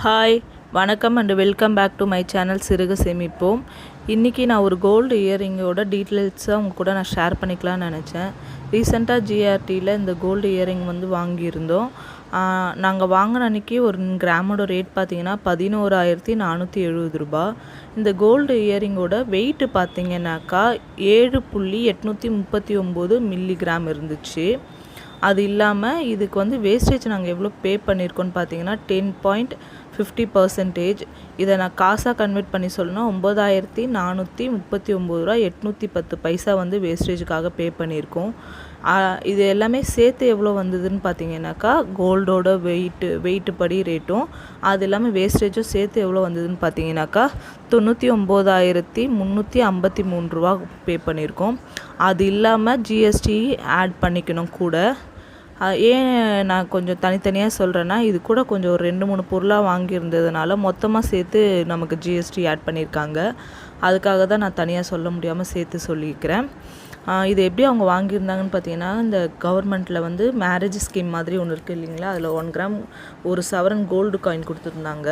Hi வணக்கம் and welcome back to my channel சிறுக சேமிப்போம். இன்றைக்கி நான் ஒரு கோல்டு இயரிங்கோட டீட்டெயில்ஸாக உங்கள் கூட நான் ஷேர் பண்ணிக்கலாம்னு நினச்சேன். ரீசெண்டாக ஜிஆர்டியில் இந்த கோல்டு இயரிங் வந்து வாங்கியிருந்தோம். நாங்கள் வாங்கின அன்றைக்கி ஒரு கிராமோட ரேட் பார்த்திங்கன்னா 11,470 ரூபா. இந்த கோல்டு இயரிங்கோட வெயிட்டு பார்த்திங்கனாக்கா 7.839 மில்லிகிராம் இருந்துச்சு. அது இல்லாமல் இதுக்கு வந்து வேஸ்டேஜ் நாங்கள் எவ்வளோ பே பண்ணியிருக்கோன்னு பார்த்தீங்கன்னா 10.50%. இதை நான் காசாக கன்வெர்ட் பண்ணி சொல்லணும் 9,439 ரூபா 810 பைசா வந்து வேஸ்டேஜுக்காக பே பண்ணியிருக்கோம். இது எல்லாமே சேர்த்து எவ்வளோ வந்ததுன்னு பார்த்தீங்கன்னாக்கா கோல்டோட வெயிட்டு படி ரேட்டும் அது இல்லாமல் வேஸ்டேஜும் சேர்த்து எவ்வளோ வந்ததுன்னு பார்த்தீங்கன்னாக்கா 99,353 ரூபா பே பண்ணியிருக்கோம். அது இல்லாமல் ஜிஎஸ்டி ஆட் பண்ணிக்கணும் கூட. ஏன் நான் கொஞ்சம் தனித்தனியாக சொல்கிறேன்னா, இது கூட கொஞ்சம் ஒரு 2-3 பொருளாக வாங்கியிருந்ததுனால மொத்தமாக சேர்த்து நமக்கு ஜிஎஸ்டி ஆட் பண்ணியிருக்காங்க. அதுக்காக தான் நான் தனியாக சொல்ல முடியாமல் சேர்த்து சொல்லியிருக்கிறேன். இது எப்படி அவங்க வாங்கியிருந்தாங்கன்னு பார்த்தீங்கன்னா, இந்த கவர்மெண்ட்டில் வந்து மேரேஜ் ஸ்கீம் மாதிரி ஒன்று இருக்குது இல்லைங்களா, அதில் 1 கிராம் 1 சவரன் கோல்டு காயின் கொடுத்துருந்தாங்க.